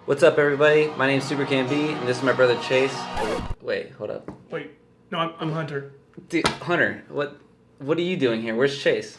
What's up, everybody? My name's Super Can B, and this is my brother Chase. Oh, wait, hold up. Wait, no, I'm Hunter. Dude, Hunter, what are you doing here? Where's Chase?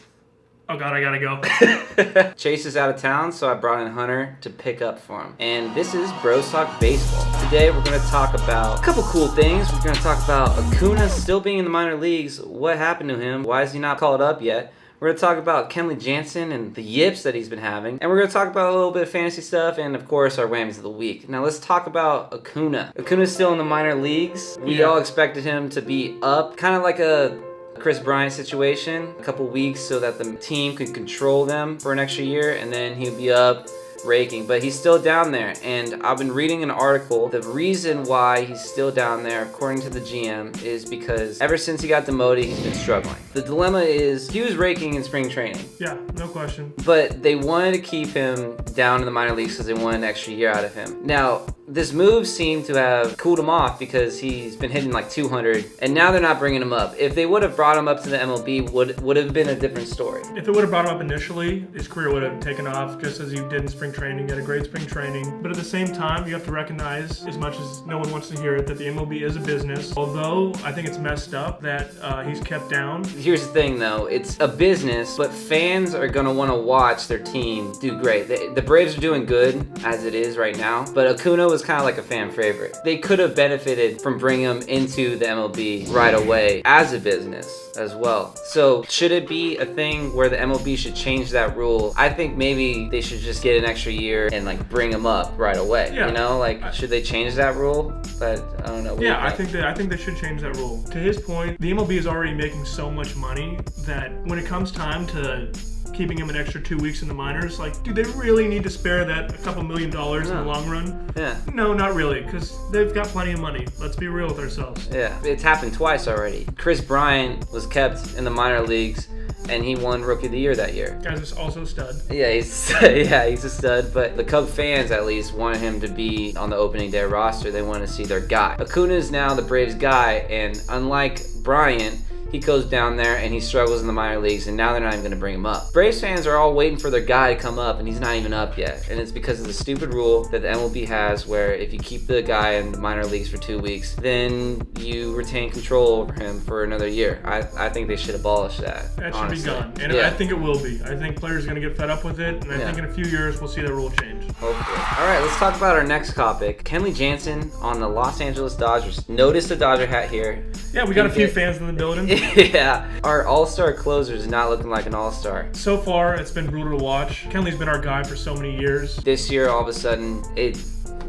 Oh God, I gotta go. Chase is out of town, so I brought in Hunter to pick up for him. And this is Bros Talk Baseball. Today we're going to talk about a couple cool things. We're going to talk about Acuna still being in the minor leagues. What happened to him? Why is he not called up yet? We're going to talk about Kenley Jansen and the yips that he's been having. And we're going to talk about a little bit of fantasy stuff and, of course, our whammies of the week. Now, let's talk about Acuna. Acuna's still in the minor leagues. We all expected him to be up, kind of like a Chris Bryant situation, a couple weeks so that the team could control them for an extra year, and then he'd be up raking, but he's still down there. And I've been reading an article. The reason why he's still down there, according to the GM, is because ever since he got demoted, he's been struggling. The dilemma is he was raking in spring training. Yeah, no question. But they wanted to keep him down in the minor leagues because they wanted an extra year out of him. Now, this move seemed to have cooled him off because he's been hitting like 200, and now they're not bringing him up. If they would have brought him up to the MLB, would have been a different story. If it would have brought him up initially, his career would have taken off just as he did in spring training. He had a great spring training. But at the same time, you have to recognize, as much as no one wants to hear it, that the MLB is a business. Although I think it's messed up that he's kept down. Here's the thing, though. It's a business, but fans are going to want to watch their team do great. The Braves are doing good as it is right now, but Acuna was kind of like a fan favorite. They could have benefited from bringing him into the MLB right away as a business as well. So should it be a thing where the MLB should change that rule? I think maybe they should just get an extra year and like bring him up right away. Yeah. You know, like should they change that rule? But I don't know. Yeah, I think they should change that rule. To his point, the MLB is already making so much money that when it comes time to keeping him an extra 2 weeks in the minors, like, do they really need to spare that a couple $1 million in the long run? Yeah. No, not really, because they've got plenty of money. Let's be real with ourselves. Yeah, it's happened twice already. Chris Bryant was kept in the minor leagues, and he won Rookie of the Year that year. Guy's also a stud. Yeah, he's a stud, but the Cub fans at least wanted him to be on the opening day roster. They wanted to see their guy. Acuna is now the Braves guy, and unlike Bryant, he goes down there and he struggles in the minor leagues, and now they're not even going to bring him up. Braves fans are all waiting for their guy to come up, and he's not even up yet. And it's because of the stupid rule that the MLB has where if you keep the guy in the minor leagues for 2 weeks, then you retain control over him for another year. I think they should abolish that. That should honestly. be gone. And I think it will be. I think players are going to get fed up with it, and I think in a few years we'll see that rule change. Hopefully. All right, let's talk about our next topic. Kenley Jansen on the Los Angeles Dodgers. Notice the Dodger hat here. Yeah, we got a few fans in the building. Yeah. Our all-star closer is not looking like an all-star. So far, it's been brutal to watch. Kenley's been our guy for so many years. This year, all of a sudden,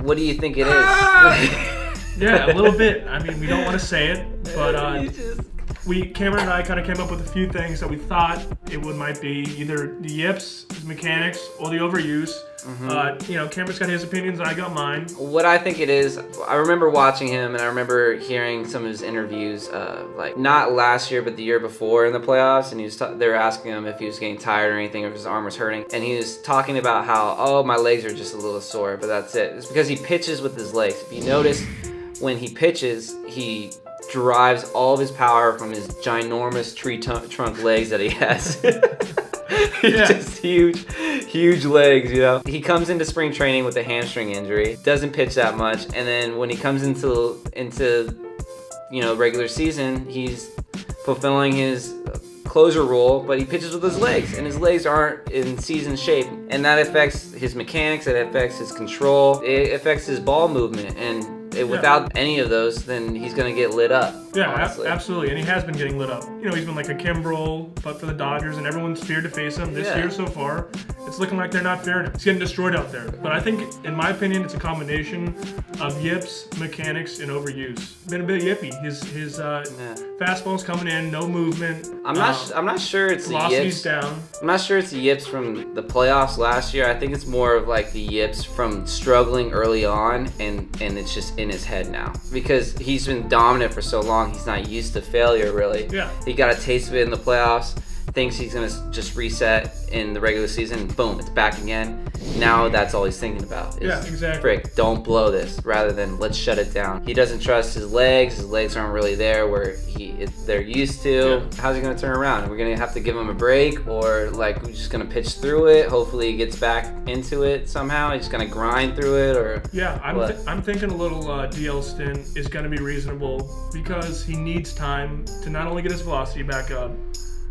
what do you think it is? Yeah, a little bit. I mean, we don't want to say it, but Cameron and I kind of came up with a few things that we thought it might be either the yips, his mechanics, or the overuse. Cameron's got his opinions and I got mine. What I think it is, I remember watching him and I remember hearing some of his interviews, like not last year but the year before in the playoffs, and they were asking him if he was getting tired or anything, or if his arm was hurting, and he was talking about how, oh, my legs are just a little sore, but that's it. It's because he pitches with his legs. If you notice, when he pitches, he derives all of his power from his ginormous tree trunk legs that he has. Just huge legs, you know. He comes into spring training with a hamstring injury, doesn't pitch that much, and then when he comes into regular season, he's fulfilling his closer role, but he pitches with his legs, and his legs aren't in season shape, and that affects his mechanics, it affects his control, it affects his ball movement, and without any of those, then he's going to get lit up. Yeah, absolutely. And he has been getting lit up. You know, he's been like a Kimbrel, but for the Dodgers, and everyone's feared to face him this year so far. It's looking like they're not fearing him. He's getting destroyed out there. But I think, in my opinion, it's a combination of yips, mechanics, and overuse. Been a bit yippy. His fastball's coming in, no movement. I'm not sure it's the velocity's yips. Down. I'm not sure it's the yips from the playoffs last year. I think it's more of like the yips from struggling early on, and it's just in his head now because he's been dominant for so long. He's not used to failure, really. Yeah. He got a taste of it in the playoffs. thinks he's going to just reset in the regular season. Boom, it's back again. Now that's all he's thinking about. Yeah, exactly. Frick, don't blow this, rather than let's shut it down. He doesn't trust his legs. His legs aren't really there where they're used to. Yeah. How's he going to turn around? We're going to have to give him a break, or like we're just going to pitch through it. Hopefully he gets back into it somehow. He's just going to grind through it, or yeah. I'm thinking a little DL stint is going to be reasonable because he needs time to not only get his velocity back up,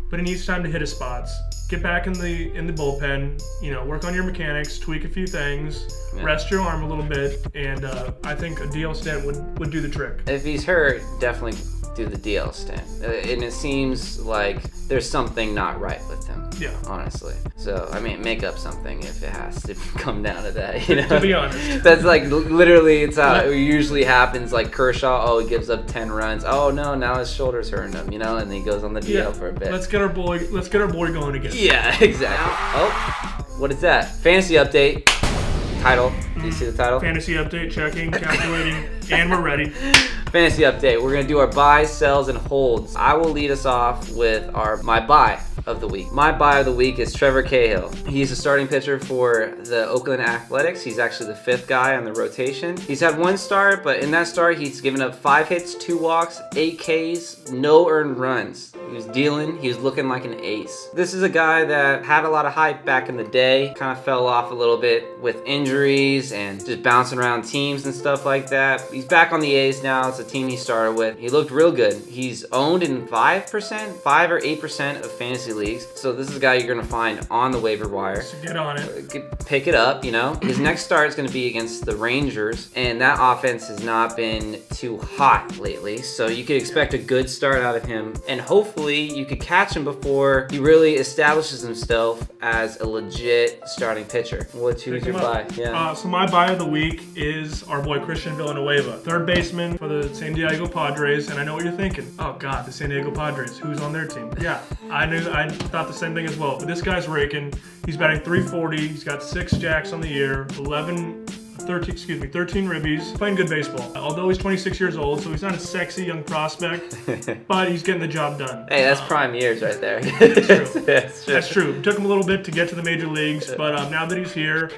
but he needs time to hit his spots. Get back in the bullpen, work on your mechanics, tweak a few things, rest your arm a little bit, and I think a DL stint would do the trick. If he's hurt, definitely do the DL stint. And it seems like there's something not right with him. Yeah. Honestly. So, I mean, make up something if it has to come down to that, To be honest. That's like literally, it's how it usually happens. Like Kershaw, he gives up 10 runs. Oh no, now his shoulder's hurting him, and he goes on the DL for a bit. Let's get our boy going again. Yeah, exactly. Oh, what is that? Fantasy update. Title. Do you see the title? Fantasy update, checking, calculating, and we're ready. Fantasy update. We're going to do our buys, sells, and holds. I will lead us off with my buy of the week. My buy of the week is Trevor Cahill. He's a starting pitcher for the Oakland Athletics. He's actually the 5th guy on the rotation. He's had 1 start, but in that start, he's given up 5 hits, 2 walks, 8 Ks, no earned runs. He was dealing. He was looking like an ace. This is a guy that had a lot of hype back in the day. Kind of fell off a little bit with injuries and just bouncing around teams and stuff like that. He's back on the A's now. It's a team he started with. He looked real good. He's owned in 5 or 8% of fantasy leagues. So this is a guy you're going to find on the waiver wire. So get on it. Pick it up, His next start is going to be against the Rangers, and that offense has not been too hot lately. So you could expect a good start out of him, and hopefully you could catch him before he really establishes himself as a legit starting pitcher. Who's your buy? Yeah. So my buy of the week is our boy Christian Villanueva, 3rd baseman for the San Diego Padres. And I know what you're thinking. Oh God, the San Diego Padres. Who's on their team? Yeah, I thought the same thing as well. But this guy's raking. He's batting .340. He's got 6 jacks on the year, 13 ribbies, playing good baseball. Although he's 26 years old, so he's not a sexy young prospect, but he's getting the job done. Hey, that's prime years right there. That's true. That's true. It took him a little bit to get to the major leagues, but now that he's here,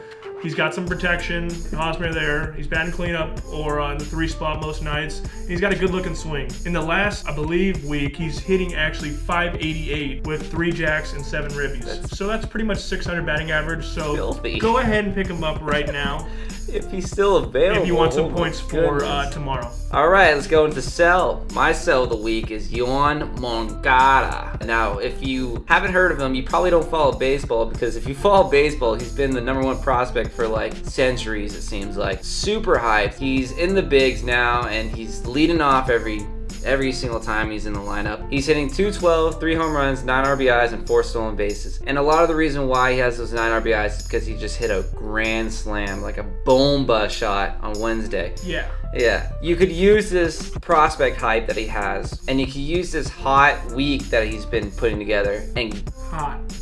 he's got some protection. Hosmer there. He's batting cleanup or on the 3 spot most nights. He's got a good looking swing. In the last, I believe, week, he's hitting actually .588 with 3 jacks and 7 ribbies. So that's pretty much 600 batting average. So filthy. Go ahead and pick him up right now. If he's still available. If you want some points for tomorrow. All right, let's go into sell. My sell of the week is Yoan Moncada. Now, if you haven't heard of him, you probably don't follow baseball, because if you follow baseball, he's been the #1 prospect for like centuries, it seems like. Super hyped. He's in the bigs now, and he's leading off every single time he's in the lineup. He's hitting .212, 3 home runs, 9 RBIs, and 4 stolen bases. And a lot of the reason why he has those 9 RBIs is because he just hit a grand slam, like a bomba shot on Wednesday. Yeah. You could use this prospect hype that he has, and you could use this hot week that he's been putting together and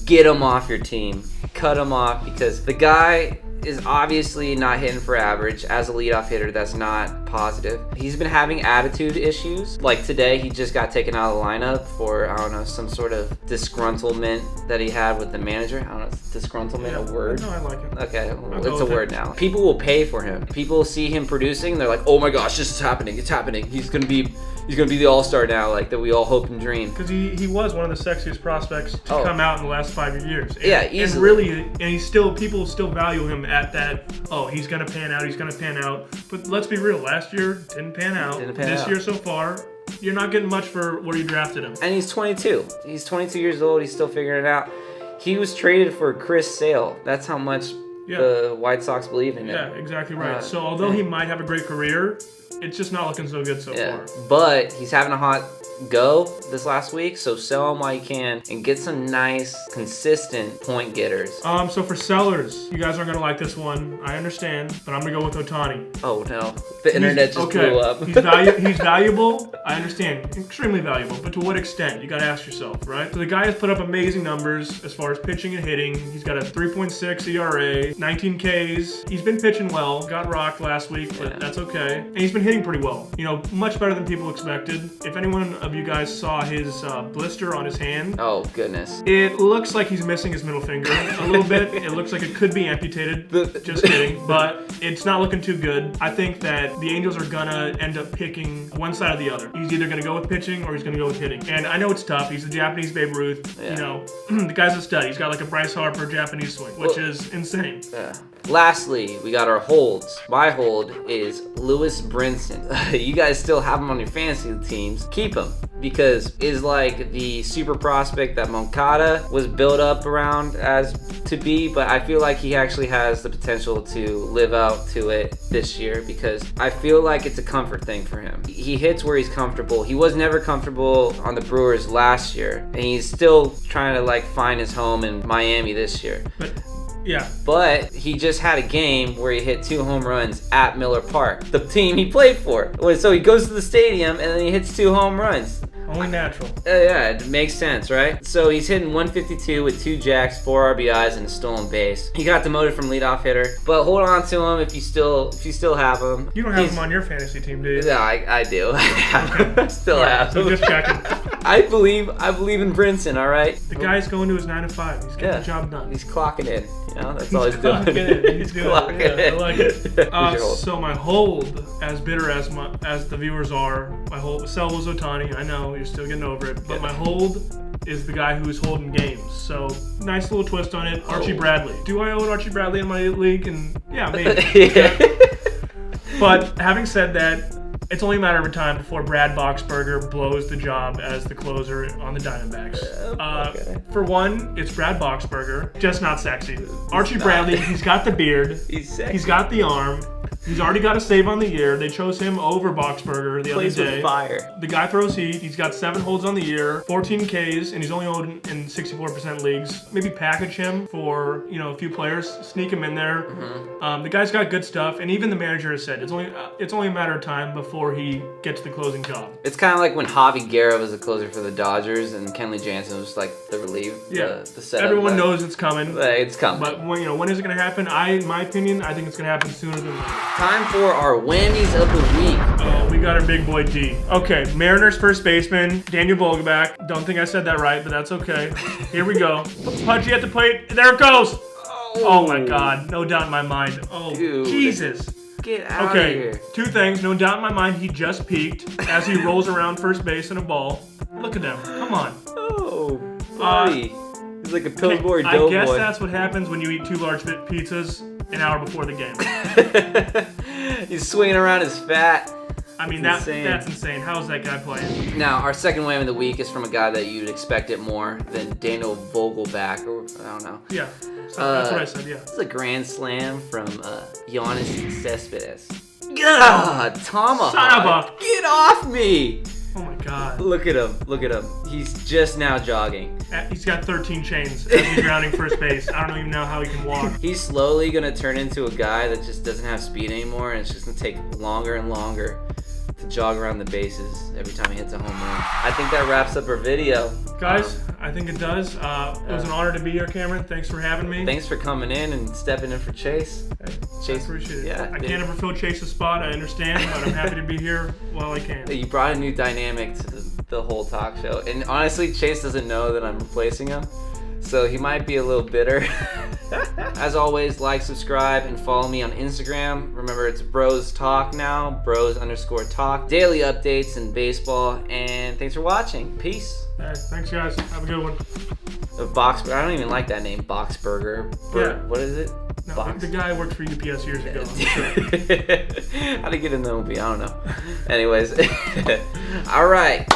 get him off your team. Cut him off, because the guy is obviously not hitting for average. As a leadoff hitter, that's not positive. He's been having attitude issues. Like today, he just got taken out of the lineup for, I don't know, some sort of disgruntlement that he had with the manager. I don't know, is disgruntlement a word? No, I like it. Okay, it's a word now. People will pay for him. People see him producing, they're like, oh my gosh, this is happening. It's happening. He's gonna be the all-star now, like that we all hope and dream. Because he was one of the sexiest prospects to come out in the last 5 years. And, yeah, easily. And really, and people still value him at that. Oh, he's gonna pan out. But let's be real. Last year didn't pan out. This year so far, you're not getting much for where you drafted him. And he's 22. He's 22 years old. He's still figuring it out. He was traded for Chris Sale. That's how much the White Sox believe in him. Yeah, exactly right. So although he might have a great career, it's just not looking so good so far. But he's having a hot go this last week, so sell him while you can and get some nice, consistent point getters. So for sellers, you guys aren't gonna like this one. I understand, but I'm gonna go with Ohtani. Oh no, the internet just blew up. He's valuable. I understand, extremely valuable, but to what extent? You gotta ask yourself, right? So the guy has put up amazing numbers as far as pitching and hitting. He's got a 3.6 ERA, 19 Ks. He's been pitching well. Got rocked last week, but that's okay. And he's been hitting pretty well. Much better than people expected. If anyone of you guys saw his blister on his hand. Oh, goodness. It looks like he's missing his middle finger a little bit. It looks like it could be amputated. Just kidding. But it's not looking too good. I think that the Angels are gonna end up picking one side or the other. He's either gonna go with pitching or he's gonna go with hitting. And I know it's tough. He's the Japanese Babe Ruth. Yeah. You know, the guy's a stud. He's got like a Bryce Harper Japanese swing, which is insane. Yeah. Lastly, we got our holds. My hold is Lewis Brinson. You guys still have him on your fantasy teams. Keep him, because is like the super prospect that Moncada was built up around as to be, but I feel like he actually has the potential to live out to it this year, because I feel like it's a comfort thing for him. He hits where he's comfortable. He was never comfortable on the Brewers last year, and he's still trying to like find his home in Miami this year. Yeah. But he just had a game where he hit 2 home runs at Miller Park, the team he played for. So he goes to the stadium and then he hits 2 home runs. Only natural. Yeah, it makes sense, right? So he's hitting 152 with 2 jacks, 4 RBIs, and a stolen base. He got demoted from leadoff hitter, but hold on to him if you still have him. You don't have him on your fantasy team, do you? Yeah, I do. I still have him. So just checking. I believe in Brinson. All right. The guy's going to his 9 to 5. He's getting the job done. He's clocking in. You know, that's all he's doing. He's clocking in. I like it. So my hold, as bitter as the viewers are, my hold. Sell was Ohtani. I know you're still getting over it, but my hold is the guy who's holding games. So nice little twist on it. Archie Bradley. Do I own Archie Bradley in my league? And yeah, maybe. Yeah. But having said that, it's only a matter of time before Brad Boxberger blows the job as the closer on the Diamondbacks. Okay. For one, it's Brad Boxberger, just not sexy. Archie Bradley, he's got the beard. He's sexy. He's got the arm. He's already got a save on the year. They chose him over Boxberger the Plays other day. with fire. The guy throws heat. He's got 7 holds on the year, 14 Ks, and he's only owned in 64% leagues. Maybe package him for a few players, sneak him in there. Mm-hmm. The guy's got good stuff, and even the manager has said it's only a matter of time before he gets the closing job. It's kind of like when Javi Guerra was the closer for the Dodgers and Kenley Jansen was like the relief. Yeah, the setup. Everyone knows it's coming. It's coming. But when is it going to happen? In my opinion, I think it's going to happen sooner than later. Time for our whammies of the week. Oh, we got our big boy D. Okay, Mariners first baseman, Daniel Vogelbach. Don't think I said that right, but that's okay. Here we go. Pudgy at the plate. There it goes. Oh my God. No doubt in my mind. Oh, dude. Jesus. Get out of here. 2 things. No doubt in my mind, he just peaked as he rolls around first base in a ball. Look at him. Come on. Oh, buddy. He's like a Pillsbury I Doughboy. guess that's what happens when you eat 2 large pizzas an hour before the game. He's swinging around his fat. I mean, that's insane. How's that guy playing? Now, our second whammy of the week is from a guy that you'd expect it more than Daniel Vogelbach, or I don't know. Yeah, so that's what I said, yeah. This is a grand slam from Giannis Cespedes. God, Tomahawk. Son of a- Get off me! Oh my God. Look at him. He's just now jogging. He's got 13 chains as he's grounding first base. I don't even know how he can walk. He's slowly going to turn into a guy that just doesn't have speed anymore, and it's just going to take longer and longer to jog around the bases every time he hits a home run. I think that wraps up our video. Guys, I think it does. It was an honor to be here, Cameron. Thanks for having me. Thanks for coming in and stepping in for Chase. Chase, I appreciate it. Yeah, I can't ever fill Chase's spot, I understand, but I'm happy to be here while I can. You brought a new dynamic to the whole talk show. And honestly, Chase doesn't know that I'm replacing him, so he might be a little bitter. As always, like, subscribe, and follow me on Instagram. Remember, it's Bros Talk now, Bros_Talk. Daily updates in baseball, and thanks for watching. Peace. All right, thanks, guys. Have a good one. Boxburger. I don't even like that name, Boxburger. Yeah. What is it? No, the guy worked for UPS years ago. I'm sure. How to get in the movie? I don't know. Anyways, all right.